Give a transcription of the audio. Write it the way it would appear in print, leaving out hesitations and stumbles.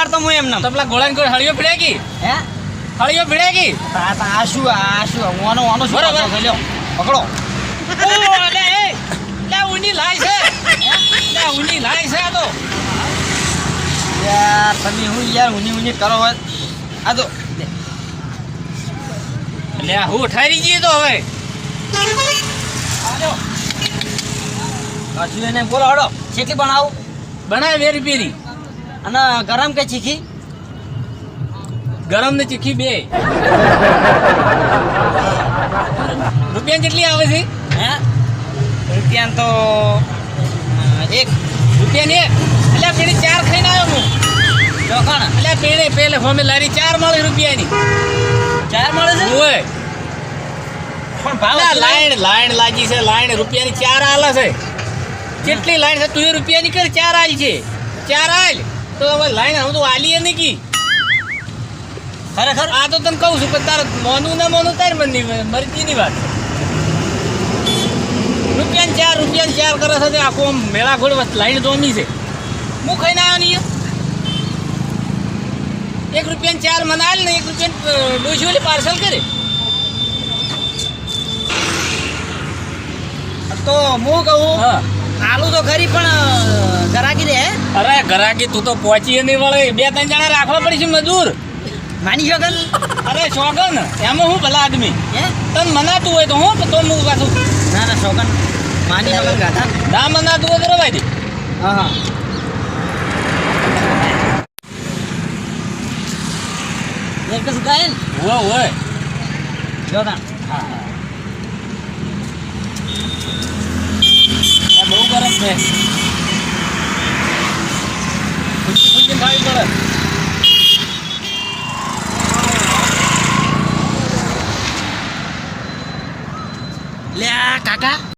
પાડતો હું એમને તો પેલા ગોળાની કોઈ હળીઓ ભીડેગી હે હળીઓ ભીડેગી આ શું ઓનો શું બરાબર. લ્યો પકડો ઓ અલે એ લે ઊની લાય છે લે ઊની લાય છે આ તો યાર તમે હું યાર ઊની કરો હોય આ તો લે હું ઠારી જઈએ તો હવે આજો કશું એને બોલો હડો ચીકી બનાવું બનાય 2 રૂપિયાની અને ગરમ કે ચીકી ગરમ ને ચીખી 2 રૂપિયા કેટલી આવે છે હે રૂપિયા તો એક રૂપિયાની એક એટલે પેલી 4 ખાઈને આવ્યો હું ચોખાણ એટલે પેલે ફોમે લારી 4 મળી રૂપિયાની 4 મળે છે ઓય પણ ભાવ લાઈન લાગી છે લાઈન રૂપિયાની 4 આલે છે કેટલી લાઈન છે તું રૂપિયાની કર 4 આલ છે 4 આલ તો હવે લાઈન હું તો આલીએ નહીં કી ખરેખર આ તો તને કહું છું કે તારે મોનું ના મોનું તારી મનની મરજીની વાત રૂપિયાની 4 કરે છે તે આખો આમ મેળા ઘોડ લાઈન જોમી છે હું ખાઈને આવ્યો નહીં 1 રૂપિયાની 4 મને આલ ને 1 રૂપિયાની ડોશીઓલી પાર્સલ કરે તો હું કહું હા આલુ તો ખરી પણ ગરાકી દે હે અરે ઘરાકી તું તો પહોંચી નહીં વળે 2-3 જણા રાખવા પડશે મજૂર માની શકન અરે શોગન એમાં હું ભલા આદમી હે તને મનાતું હોય તો હું તો હું પાછું ના શોકન માની શકન ગાતા ના મનાતું હોય તો રવાય દે હા એક જ ગાયન હોય જો તા હા બહુ ગરમ છે ખુશી ખાવી પડે લે કાકા